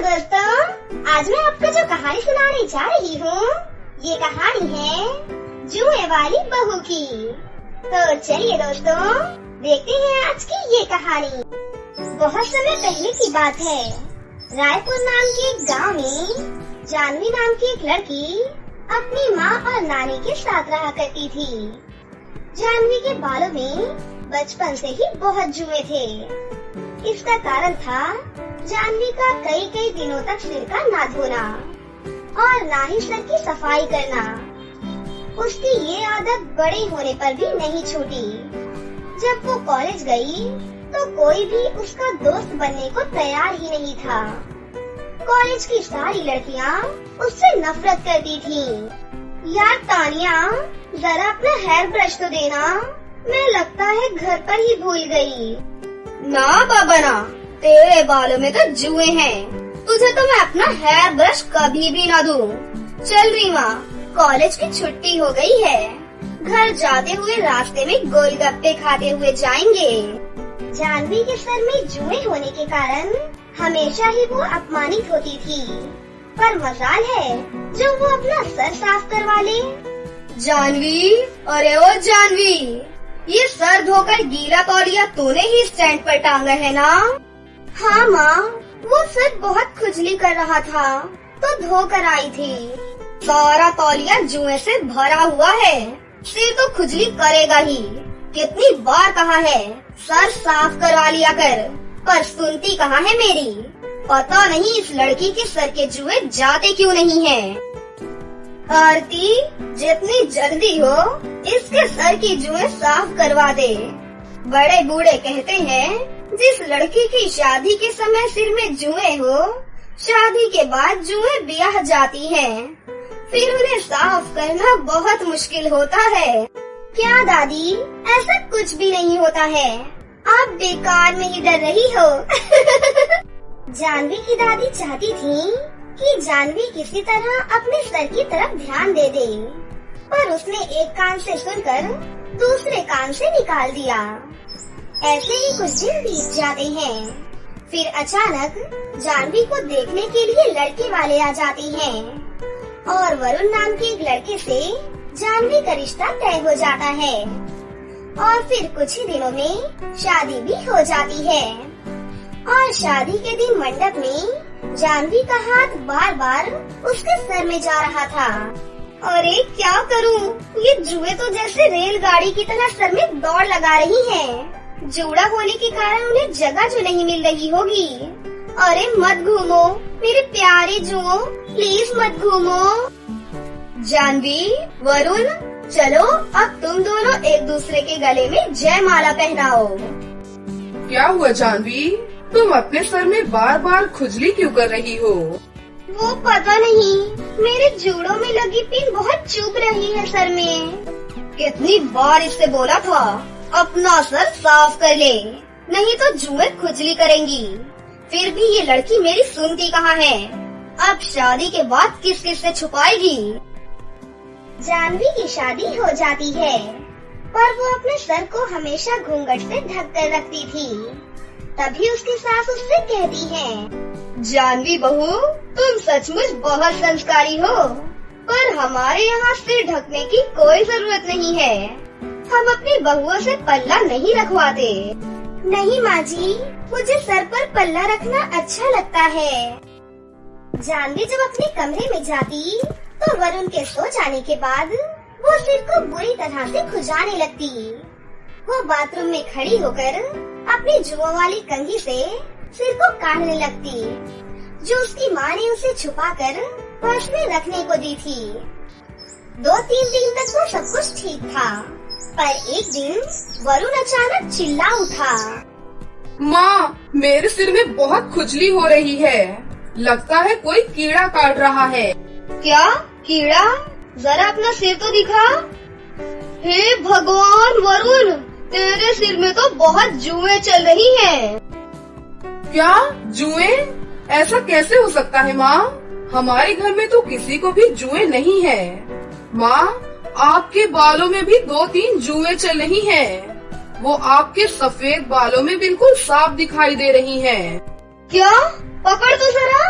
दोस्तों, आज मैं आपको जो कहानी सुनाने जा रही हूँ, ये कहानी है जुए वाली बहू की। तो चलिए दोस्तों, देखते हैं आज की ये कहानी। बहुत समय पहले की बात है। रायपुर नाम के एक गांव में जानवी नाम की एक लड़की अपनी माँ और नानी के साथ रहा करती थी। जानवी के बालों में बचपन से ही बहुत जुए थे। इसका कारण था जानवी का कई दिनों तक सिर का ना धोना और ना ही सर की सफाई करना। उसकी ये आदत बड़े होने पर भी नहीं छूटी। जब वो कॉलेज गई तो कोई भी उसका दोस्त बनने को तैयार ही नहीं था। कॉलेज की सारी लड़कियां उससे नफरत करती थीं। यार तानिया, जरा अपना हेयर ब्रश तो देना, मैं लगता है घर पर ही भूल गई। ना बाबा ना, तेरे बालों में तो जुए हैं। तुझे तो मैं अपना हेयर ब्रश कभी भी ना दूं। चल रीमा, कॉलेज की छुट्टी हो गई है। घर जाते हुए रास्ते में गोलगप्पे खाते हुए जाएंगे। जानवी के सर में जुए होने के कारण हमेशा ही वो अपमानित होती थी, पर मजाल है जो वो अपना सर साफ करवा ले। जानवी, अरे ओ जानवी, ये सर धोकर गीला तौलिया तूने ही स्टैंड पर टांगा है ना? हाँ माँ, वो सर बहुत खुजली कर रहा था तो धो कर आई थी। सारा तौलिया जुए से भरा हुआ है, सिर तो खुजली करेगा ही। कितनी बार कहा है सर साफ करवा लिया कर, पर सुनती कहाँ है मेरी। पता नहीं इस लड़की के सर के जुए जाते क्यों नहीं हैं। आरती, जितनी जल्दी हो इसके सर की जुए साफ करवा दे। बड़े बूढ़े कहते हैं जिस लड़की की शादी के समय सिर में जुए हो, शादी के बाद जुए ब्याह जाती हैं। फिर उन्हें साफ करना बहुत मुश्किल होता है। क्या दादी, ऐसा कुछ भी नहीं होता है, आप बेकार में ही डर रही हो। जानवी की दादी चाहती थी कि जानवी किसी तरह अपने सर की तरफ ध्यान दे दे, पर उसने एक कान से सुनकर दूसरे कान से निकाल दिया। ऐसे ही कुछ दिन बीत जाते हैं। फिर अचानक जानवी को देखने के लिए लड़के वाले आ जाते हैं और वरुण नाम के एक लड़के से जानवी का रिश्ता तय हो जाता है और फिर कुछ ही दिनों में शादी भी हो जाती है। और शादी के दिन मंडप में जानवी का हाथ बार बार उसके सर में जा रहा था। अरे क्या करूं, ये जुए तो जैसे रेलगाड़ी की तरह सर में दौड़ लगा रही हैं। जूड़ा होने के कारण उन्हें जगह जो नहीं मिल रही होगी। अरे मत घूमो मेरे प्यारे जुओ, प्लीज मत घूमो। जानवी, वरुण, चलो अब तुम दोनों एक दूसरे के गले में जयमाला पहनाओ। क्या हुआ जानवी, तुम अपने सर में बार बार खुजली क्यों कर रही हो? वो पता नहीं, मेरे जूड़ों में लगी पिन बहुत चुभ रही है सर में। कितनी बार इससे बोला था अपना सर साफ कर ले, नहीं तो जुए खुजली करेंगी। फिर भी ये लड़की मेरी सुनती कहाँ है। अब शादी के बाद किस किस से छुपाएगी। जानवी की शादी हो जाती है, पर वो अपने सर को हमेशा घूंघट से ढक कर रखती थी। तभी उसकी सास उससे कहती है, जानवी बहू, तुम सचमुच बहुत संस्कारी हो, पर हमारे यहाँ सिर ढकने की कोई जरूरत नहीं है। हम अपनी बहुओं से पल्ला नहीं रखवाते। नहीं माँ जी, मुझे सर पर पल्ला रखना अच्छा लगता है। जानवी जब अपने कमरे में जाती तो वरुण के सो जाने के बाद वो सिर को बुरी तरह से खुजाने लगती। वो बाथरूम में खड़ी होकर अपनी जुओं वाली कंघी से सिर को काटने लगती, जो उसकी माँ ने उसे छुपाकर पर्स में रखने को दी थी। 2-3 दिन तक वो सब कुछ ठीक था, पर एक दिन वरुण अचानक चिल्ला उठा, माँ, मेरे सिर में बहुत खुजली हो रही है। लगता है कोई कीड़ा काट रहा है। क्या कीड़ा? जरा अपना सिर तो दिखा। हे भगवान वरुण, तेरे सिर में तो बहुत जुए चल रही हैं। क्या जुए? ऐसा कैसे हो सकता है माँ? हमारे घर में तो किसी को भी जुए नहीं है। माँ, आपके बालों में भी 2-3 जुए चल रही हैं। वो आपके सफेद बालों में बिल्कुल साफ दिखाई दे रही हैं। क्या? पकड़ तो जरा।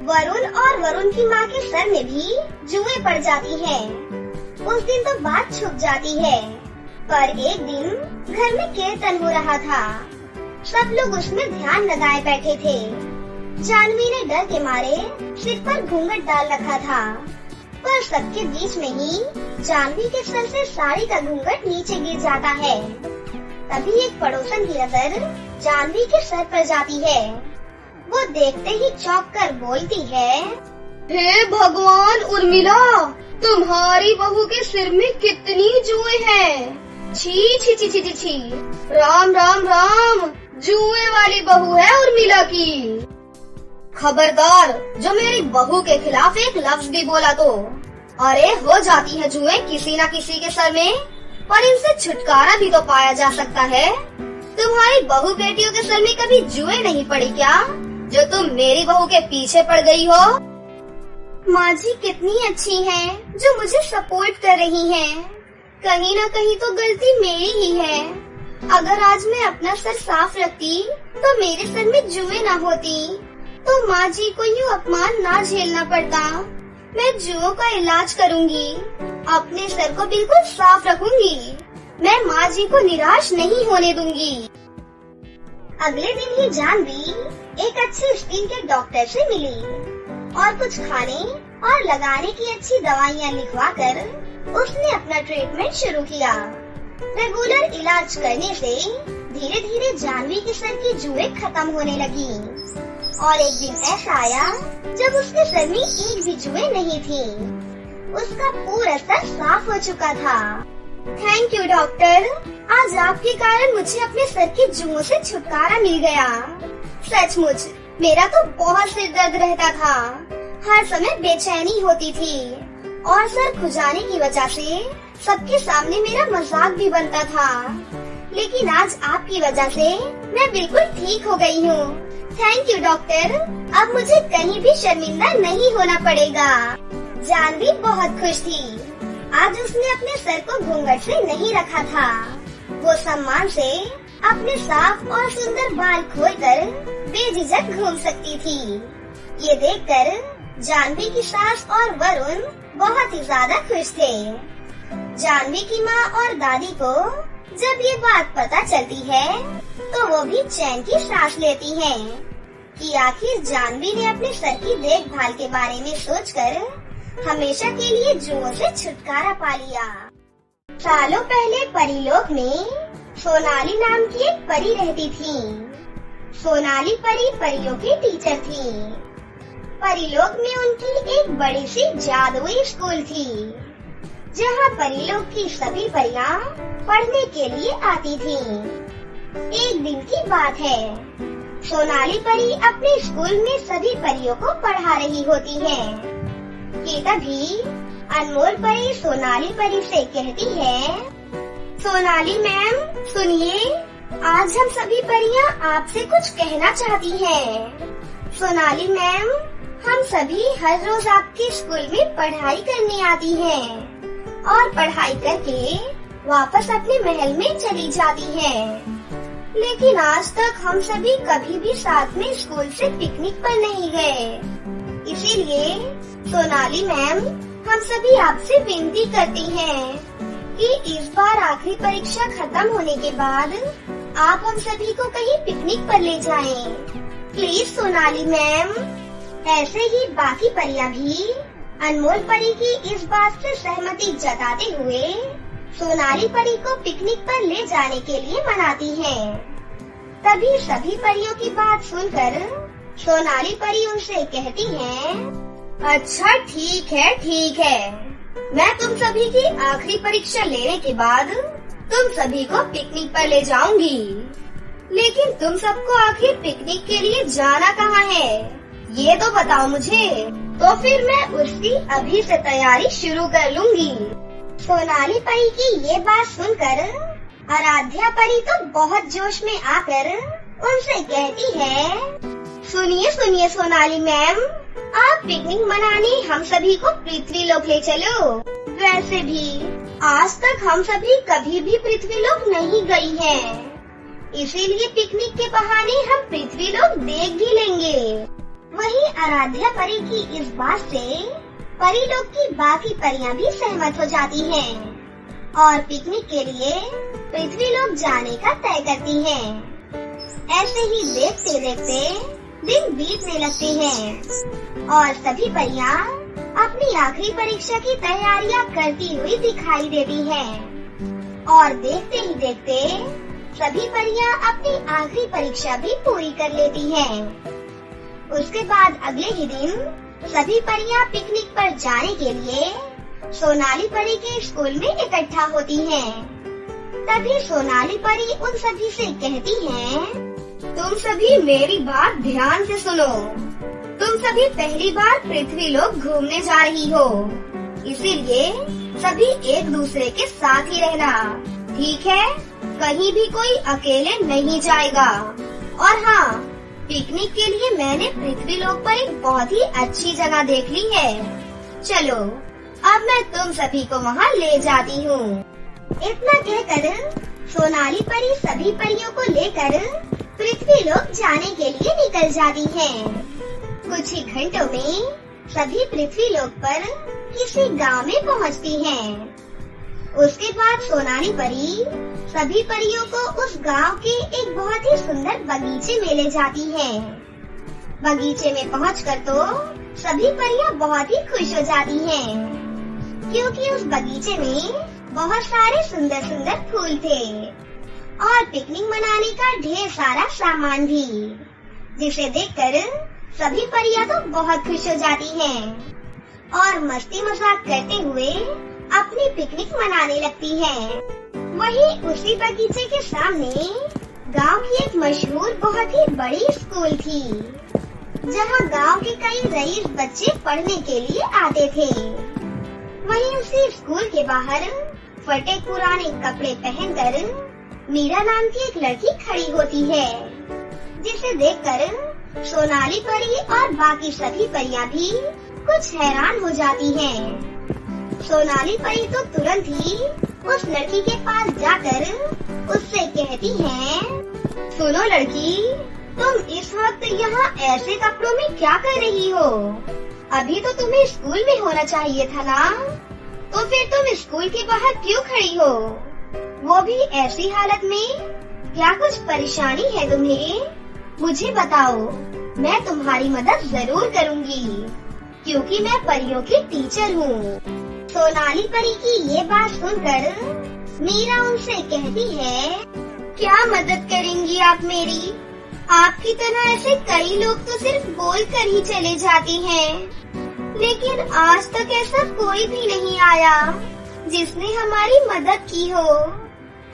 वरुण और वरुण की माँ के सर में भी जुएं पड़ जाती हैं। उस दिन तो बात छुप जाती है, पर एक दिन घर में कीर्तन हो रहा था। सब लोग उसमें ध्यान लगाए बैठे थे। जानवी ने डर के मारे सिर पर घूंघट डाल रखा था, पर सबके बीच में ही जानवी के सर से साड़ी का घूंघट नीचे गिर जाता है। तभी एक पड़ोसन की नजर जानवी के सर पर जाती है। वो देखते ही चौंक कर बोलती है, हे भगवान उर्मिला, तुम्हारी बहू के सिर में कितनी जुएं हैं। छी छी छी छी छी छी, राम राम राम, जुए वाली बहू है उर्मिला की। खबरदार, जो मेरी बहू के खिलाफ एक लफ्ज भी बोला तो। अरे हो जाती है जुएं किसी न किसी के सर में, पर इनसे छुटकारा भी तो पाया जा सकता है। तुम्हारी बहू बेटियों के सर में कभी जुएं नहीं पड़ी क्या, जो तुम मेरी बहू के पीछे पड़ गई हो? माँ जी कितनी अच्छी हैं, जो मुझे सपोर्ट कर रही हैं। कहीं न कहीं तो गलती मेरी ही है। अगर आज मैं अपना सर साफ रखती तो मेरे सर में जुएं न होती, तो माँ जी को यूँ अपमान ना झेलना पड़ता। मैं जुओं का इलाज करूँगी, अपने सर को बिल्कुल साफ रखूंगी। मैं माँ जी को निराश नहीं होने दूंगी। अगले दिन ही जानवी एक अच्छे स्किन के डॉक्टर से मिली और कुछ खाने और लगाने की अच्छी दवाइयाँ लिखवाकर उसने अपना ट्रीटमेंट शुरू किया। रेगुलर इलाज करने से धीरे धीरे जानवी के सर की जुएं खत्म होने लगी और एक दिन ऐसा आया जब उसके सर में एक भी जुएं नहीं थी। उसका पूरा सर साफ हो चुका था। थैंक यू डॉक्टर, आज आपके कारण मुझे अपने सर की जुओं से छुटकारा मिल गया। सचमुच मेरा तो बहुत सिर दर्द रहता था, हर समय बेचैनी होती थी और सर खुजाने की वजह से सबके सामने मेरा मजाक भी बनता था। लेकिन आज आपकी वजह से मैं बिल्कुल ठीक हो गई हूँ। थैंक यू डॉक्टर, अब मुझे कहीं भी शर्मिंदा नहीं होना पड़ेगा। जानवी बहुत खुश थी। आज उसने अपने सर को घूंघट से नहीं रखा था। वो सम्मान से अपने साफ और सुंदर बाल खोलकर बेझिझक घूम सकती थी। ये देखकर जानवी की सास और वरुण बहुत ही ज्यादा खुश थे। जानवी की माँ और दादी को जब ये बात पता चलती है तो वो भी चैन की सांस लेती हैं कि आखिर जानवी ने अपने सर की देखभाल के बारे में सोचकर हमेशा के लिए जुओं से छुटकारा पा लिया। सालों पहले परीलोक में सोनाली नाम की एक परी रहती थी। सोनाली परी परियों की टीचर थी। परीलोक में उनकी एक बड़ी सी जादुई स्कूल थी, जहाँ परीलोक की सभी परियां पढ़ने के लिए आती थीं। एक दिन की बात है, सोनाली परी अपने स्कूल में सभी परियों को पढ़ा रही होती है कि तभी अनमोल परी सोनाली परी से कहती है, सोनाली मैम सुनिए, आज हम सभी परियां आपसे कुछ कहना चाहती हैं। सोनाली मैम, हम सभी हर रोज आपके स्कूल में पढ़ाई करने आती हैं और पढ़ाई करके वापस अपने महल में चली जाती हैं। लेकिन आज तक हम सभी कभी भी साथ में स्कूल से पिकनिक पर नहीं गए। इसीलिए सोनाली मैम, हम सभी आपसे विनती करती हैं कि इस बार आखिरी परीक्षा खत्म होने के बाद आप हम सभी को कहीं पिकनिक पर ले जाएं। Please Sonali ma'am. ऐसे ही बाकी परियां भी अनमोल परी की इस बात से सहमति जताते हुए सोनाली परी को पिकनिक पर ले जाने के लिए मनाती हैं। तभी सभी परियों की बात सुनकर सोनाली परी उनसे कहती है, अच्छा ठीक है, मैं तुम सभी की आखिरी परीक्षा लेने के बाद तुम सभी को पिकनिक पर ले जाऊंगी। लेकिन तुम सबको आखिर पिकनिक के लिए जाना कहाँ है, ये तो बताओ मुझे, तो फिर मैं उसकी अभी से तैयारी शुरू कर लूंगी। सोनाली परी की ये बात सुनकर आराध्या परी तो बहुत जोश में आकर उनसे कहती है, सुनिए सोनाली मैम, आप पिकनिक मनाने हम सभी को पृथ्वीलोक ले चलो। वैसे भी आज तक हम सभी कभी भी पृथ्वीलोक नहीं गई हैं, इसीलिए पिकनिक के बहाने हम पृथ्वीलोक देख भी लेंगे। वहीं आराध्या परी की इस बात से परी लोग की बाकी परियां भी सहमत हो जाती हैं और पिकनिक के लिए पृथ्वी लोग जाने का तय करती हैं। ऐसे ही देखते देखते दिन बीतने लगते हैं और सभी परियां अपनी आखिरी परीक्षा की तैयारियां करती हुई दिखाई देती हैं और देखते ही देखते सभी परियां अपनी आखिरी परीक्षा भी पूरी कर लेती हैं। उसके बाद अगले ही दिन सभी परियां पिकनिक पर जाने के लिए सोनाली परी के स्कूल में इकट्ठा होती हैं। तभी सोनाली परी उन सभी से कहती है, तुम सभी मेरी बात ध्यान से सुनो। तुम सभी पहली बार पृथ्वी लोग घूमने जा रही हो, इसीलिए सभी एक दूसरे के साथ ही रहना, ठीक है? कहीं भी कोई अकेले नहीं जाएगा। और हाँ, पिकनिक के लिए मैंने पृथ्वी लोक पर एक बहुत ही अच्छी जगह देख ली है। चलो, अब मैं तुम सभी को वहाँ ले जाती हूँ। इतना कहकर सोनाली परी सभी परियों को लेकर पृथ्वी लोक जाने के लिए निकल जाती हैं। कुछ ही घंटों में सभी पृथ्वी लोक पर किसी गांव में पहुँचती हैं। उसके बाद सोनाली परी सभी परियों को उस गांव के एक बहुत ही सुंदर बगीचे में ले जाती है। बगीचे में पहुंचकर तो सभी परियां बहुत ही खुश हो जाती हैं, क्योंकि उस बगीचे में बहुत सारे सुंदर सुंदर फूल थे और पिकनिक मनाने का ढेर सारा सामान भी, जिसे देखकर सभी परियां तो बहुत खुश हो जाती हैं और मस्ती मजाक करते हुए अपनी पिकनिक मनाने लगती हैं। वहीं उसी बगीचे के सामने गांव की एक मशहूर बहुत ही बड़ी स्कूल थी, जहां गांव के कई रईस बच्चे पढ़ने के लिए आते थे। वहीं उसी स्कूल के बाहर फटे पुराने कपड़े पहनकर मीरा नाम की एक लड़की खड़ी होती है, जिसे देखकर सोनाली परी और बाकी सभी परियां भी कुछ हैरान हो जाती हैं। सोनाली परी तो तुरंत ही उस लड़की के पास जाकर उससे कहती है, सुनो लड़की, तुम इस वक्त यहाँ ऐसे कपड़ों में क्या कर रही हो? अभी तो तुम्हें स्कूल में होना चाहिए था ना, तो फिर तुम स्कूल के बाहर क्यों खड़ी हो? वो भी ऐसी हालत में? क्या कुछ परेशानी है तुम्हें? मुझे बताओ, मैं तुम्हारी मदद जरूर करूँगी, क्योंकि मैं परियों की टीचर हूँ। सोनाली परी की ये बात सुनकर मीरा उनसे कहती है, क्या मदद करेंगी आप मेरी? आपकी तरह ऐसे कई लोग तो सिर्फ बोल कर ही चले जाते हैं, लेकिन आज तक ऐसा कोई भी नहीं आया जिसने हमारी मदद की हो।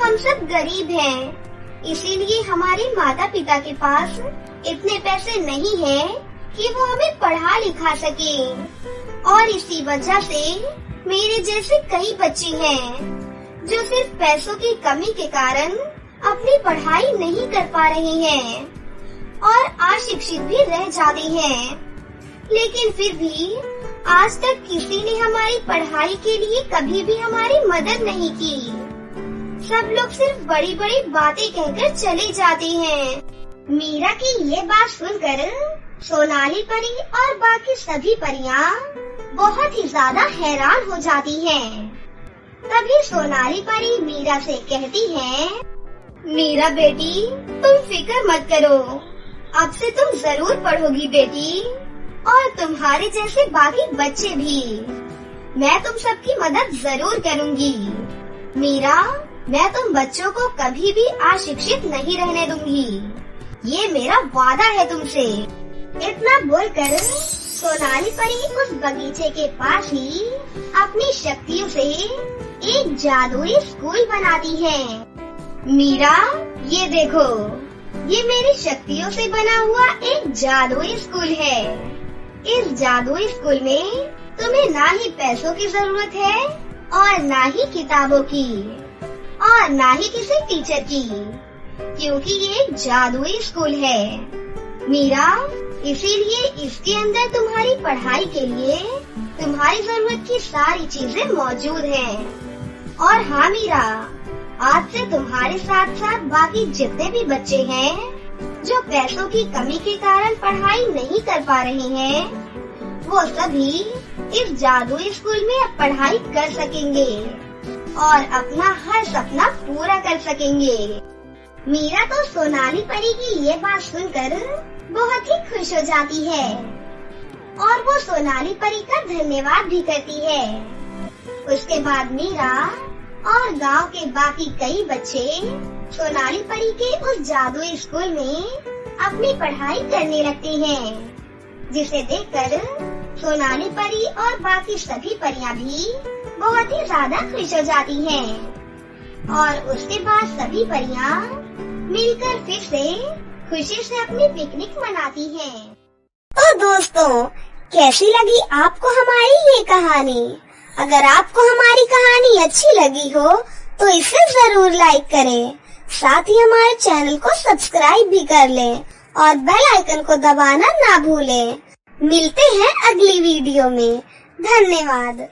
हम सब गरीब हैं, इसीलिए हमारे माता पिता के पास इतने पैसे नहीं हैं कि वो हमें पढ़ा लिखा सके, और इसी वजह से मेरे जैसे कई बच्चे हैं जो सिर्फ पैसों की कमी के कारण अपनी पढ़ाई नहीं कर पा रहे हैं और अशिक्षित भी रह जाते हैं। लेकिन फिर भी आज तक किसी ने हमारी पढ़ाई के लिए कभी भी हमारी मदद नहीं की। सब लोग सिर्फ बड़ी बड़ी बातें कहकर चले जाते हैं। मीरा की ये बात सुनकर सोनाली परी और बाकी सभी परियां बहुत ही ज्यादा हैरान हो जाती हैं। तभी सोनाली परी मीरा से कहती है, मीरा बेटी, तुम फिक्र मत करो, अब से तुम जरूर पढ़ोगी बेटी, और तुम्हारे जैसे बाकी बच्चे भी। मैं तुम सबकी मदद जरूर करूँगी। मीरा, मैं तुम बच्चों को कभी भी अशिक्षित नहीं रहने दूंगी, ये मेरा वादा है तुमसे। इतना बोलकर सोनाली परी उस बगीचे के पास ही अपनी शक्तियों से एक जादुई स्कूल बनाती है। मीरा, ये देखो, ये मेरी शक्तियों से बना हुआ एक जादुई स्कूल है। इस जादुई स्कूल में तुम्हें ना ही पैसों की जरूरत है और ना ही किताबों की और ना ही किसी टीचर की, क्योंकि ये एक जादुई स्कूल है। मीरा, इसीलिए इसके अंदर तुम्हारी पढ़ाई के लिए तुम्हारी जरूरत की सारी चीजें मौजूद हैं। और हाँ मीरा, आज से तुम्हारे साथ साथ बाकी जितने भी बच्चे हैं जो पैसों की कमी के कारण पढ़ाई नहीं कर पा रहे हैं, वो सभी इस जादुई स्कूल में अब पढ़ाई कर सकेंगे और अपना हर सपना पूरा कर सकेंगे। मीरा तो सोनाली परी की ये बात सुनकर बहुत ही खुश हो जाती है और वो सोनाली परी का धन्यवाद भी करती है। उसके बाद मीरा और गांव के बाकी कई बच्चे सोनाली परी के उस जादुई स्कूल में अपनी पढ़ाई करने लगते हैं, जिसे देखकर सोनाली परी और बाकी सभी परियां भी बहुत ही ज्यादा खुश हो जाती हैं। और उसके बाद सभी परियां मिलकर फिर से खुशी से अपनी पिकनिक मनाती हैं। तो दोस्तों, कैसी लगी आपको हमारी ये कहानी? अगर आपको हमारी कहानी अच्छी लगी हो तो इसे जरूर लाइक करें, साथ ही हमारे चैनल को सब्सक्राइब भी कर लें और बेल आइकन को दबाना ना भूलें। मिलते हैं अगली वीडियो में। धन्यवाद।